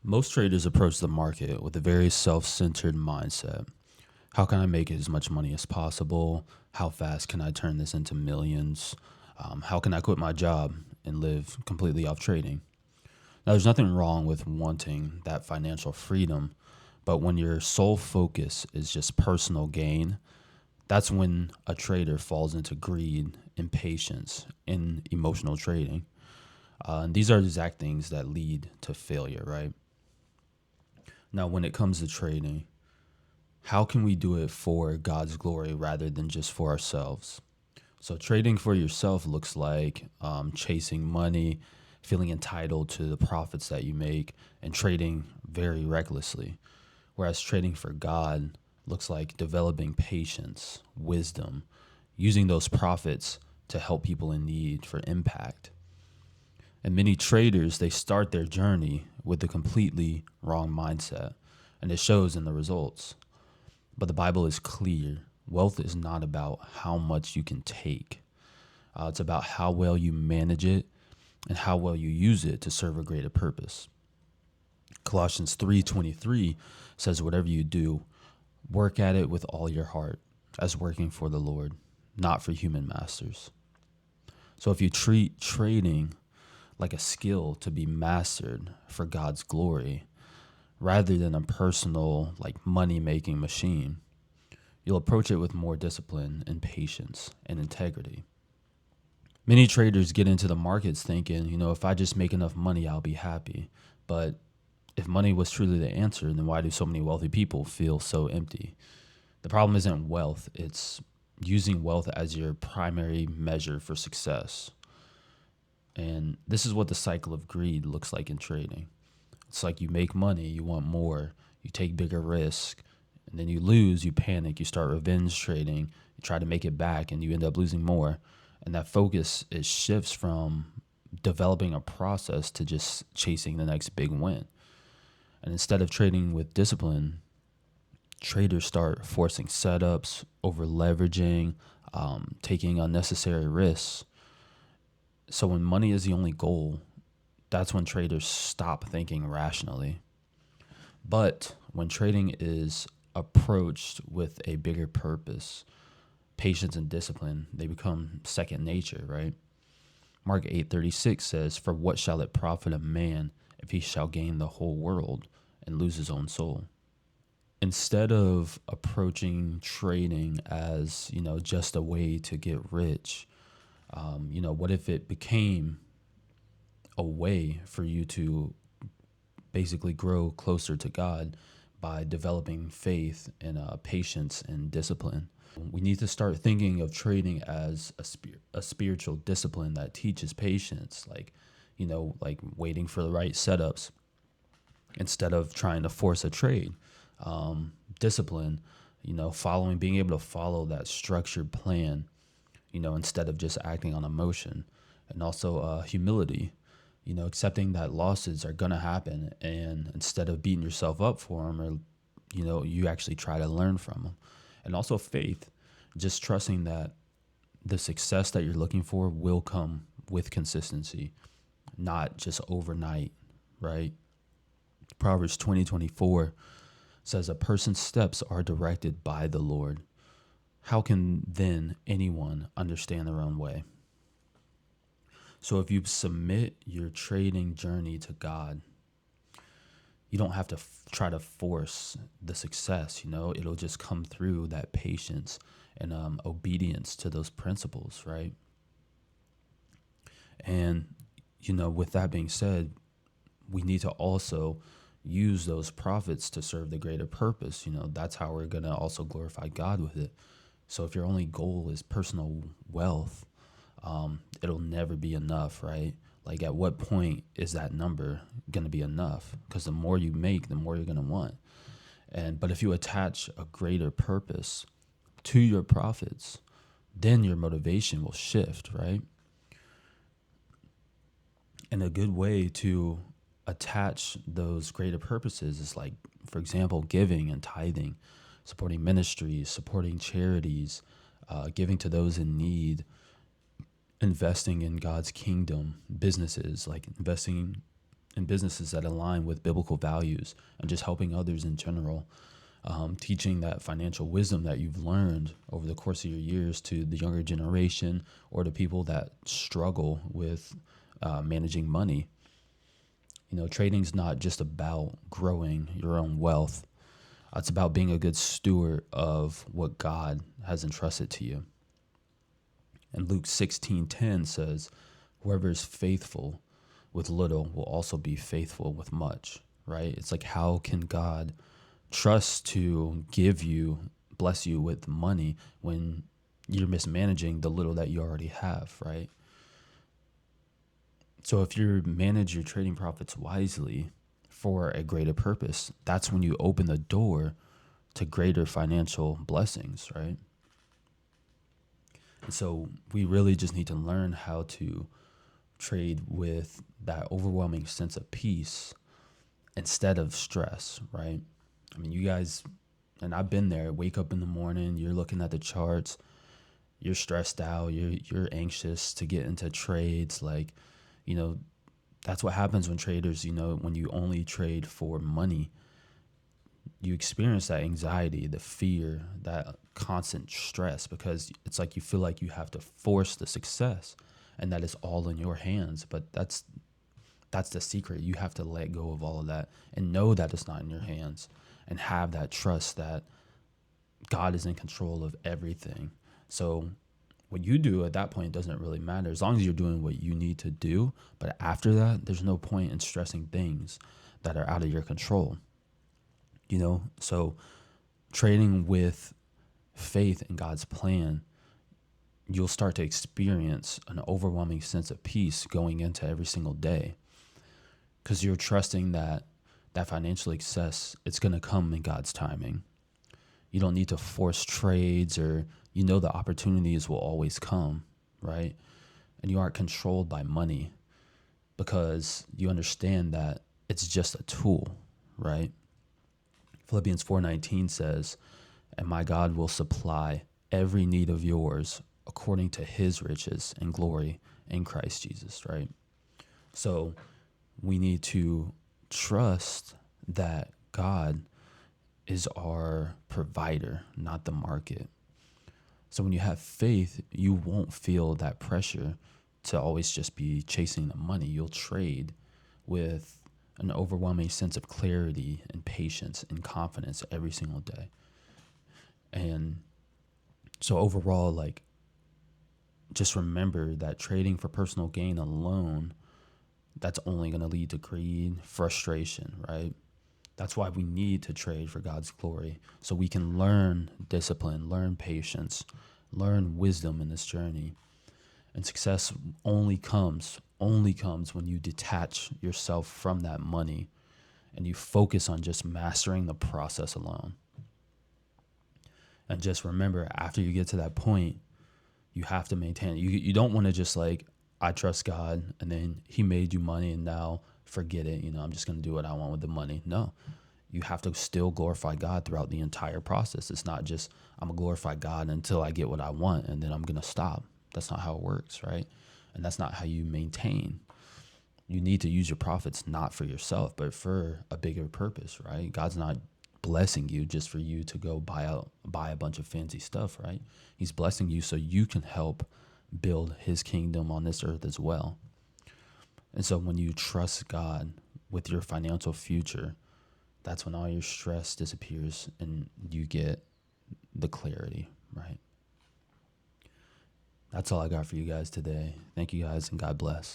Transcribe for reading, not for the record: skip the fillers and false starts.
Most traders approach the market with a very self centered mindset. How can I make as much money as possible? How fast can I turn this into millions? How can I quit my job and live completely off trading? Now, there's nothing wrong with wanting that financial freedom, but when your sole focus is just personal gain, that's when a trader falls into greed, impatience, and emotional trading. And these are exact things that lead to failure, right? Now, when it comes to trading, how can we do it for God's glory rather than just for ourselves? So, trading for yourself looks like chasing money, feeling entitled to the profits that you make, and trading very recklessly. Whereas trading for God looks like developing patience, wisdom, using those profits to help people in need for impact. And many traders, they start their journey with a completely wrong mindset, and it shows in the results. But the Bible is clear. Wealth is not about how much you can take. It's about how well you manage it and how well you use it to serve a greater purpose. Colossians 3:23 says, "Whatever you do, work at it with all your heart, as working for the Lord, not for human masters." So if you treat trading like a skill to be mastered for God's glory, rather than a personal like money-making machine, you'll approach it with more discipline and patience and integrity. Many traders get into the markets thinking, if I just make enough money, I'll be happy. But if money was truly the answer, then why do so many wealthy people feel so empty? The problem isn't wealth, it's using wealth as your primary measure for success. And this is what the cycle of greed looks like in trading. It's like you make money, you want more, you take bigger risk, and then you lose, you panic, you start revenge trading, you try to make it back, and you end up losing more. And that focus it shifts from developing a process to just chasing the next big win. And instead of trading with discipline, traders start forcing setups, over leveraging, taking unnecessary risks. So when money is the only goal, that's when traders stop thinking rationally. But when trading is approached with a bigger purpose, patience and discipline, they become second nature, right? Mark 8:36 says, "For what shall it profit a man if he shall gain the whole world and lose his own soul?" Instead of approaching trading as, just a way to get rich, what if it became a way for you to basically grow closer to God by developing faith and patience and discipline? We need to start thinking of trading as a spiritual discipline that teaches patience, like waiting for the right setups instead of trying to force a trade. Discipline, being able to follow that structured plan, instead of just acting on emotion. And also humility, accepting that losses are going to happen. And instead of beating yourself up for them, or, you actually try to learn from them. And also faith, just trusting that the success that you're looking for will come with consistency, not just overnight, right? Proverbs 20:24 says, "A person's steps are directed by the Lord. How can then anyone understand their own way?" So if you submit your trading journey to God, you don't have to try to force the success. It'll just come through that patience and obedience to those principles, right? And with that being said, we need to also use those profits to serve the greater purpose. That's how we're going to also glorify God with it. So if your only goal is personal wealth, it'll never be enough, right? Like, at what point is that number going to be enough? Because the more you make, the more you're going to want. But if you attach a greater purpose to your profits, then your motivation will shift, right? And a good way to attach those greater purposes is, like, for example, giving and tithing, supporting ministries, supporting charities, giving to those in need, investing in God's kingdom, businesses, like investing and businesses that align with biblical values, and just helping others in general. Teaching that financial wisdom that you've learned over the course of your years to the younger generation or to people that struggle with managing money. Trading's not just about growing your own wealth. It's about being a good steward of what God has entrusted to you. And Luke 16:10 says, whoever is faithful with little will also be faithful with much, right? It's like, how can God trust to bless you with money when you're mismanaging the little that you already have, right? So if you manage your trading profits wisely for a greater purpose, that's when you open the door to greater financial blessings, right? And so we really just need to learn how to trade with that overwhelming sense of peace instead of stress, right? I mean, you guys, and I've been there, wake up in the morning, you're looking at the charts, you're stressed out, you're anxious to get into trades. Like, that's what happens when traders, when you only trade for money, you experience that anxiety, the fear, that constant stress, because it's like you feel like you have to force the success and that it's all in your hands. But that's the secret. You have to let go of all of that and know that it's not in your hands and have that trust that God is in control of everything. So what you do at that point doesn't really matter as long as you're doing what you need to do. But after that, there's no point in stressing things that are out of your control. So trading with faith in God's plan, you'll start to experience an overwhelming sense of peace going into every single day, because you're trusting that financial success, it's going to come in God's timing. You don't need to force trades, or the opportunities will always come, right? And you aren't controlled by money because you understand that it's just a tool, right? Philippians 4:19 says, and my God will supply every need of yours according to his riches and glory in Christ Jesus, right? So we need to trust that God is our provider, not the market. So when you have faith, you won't feel that pressure to always just be chasing the money. You'll trade with an overwhelming sense of clarity and patience and confidence every single day. And so overall, like, just remember that trading for personal gain alone, that's only going to lead to greed, frustration, right? That's why we need to trade for God's glory, so we can learn discipline, learn patience, learn wisdom in this journey. And success only comes when you detach yourself from that money and you focus on just mastering the process alone. And just remember, after you get to that point, you have to maintain it. You don't want to just like, I trust God and then he made you money and now forget it. I'm just going to do what I want with the money. No, you have to still glorify God throughout the entire process. It's not just, I'm going to glorify God until I get what I want and then I'm going to stop. That's not how it works, right? And that's not how you maintain. You need to use your profits not for yourself, but for a bigger purpose, right? God's not blessing you just for you to go buy a bunch of fancy stuff, right? He's blessing you so you can help build his kingdom on this earth as well. And so when you trust God with your financial future, that's when all your stress disappears and you get the clarity, right? That's all I got for you guys today. Thank you guys and God bless.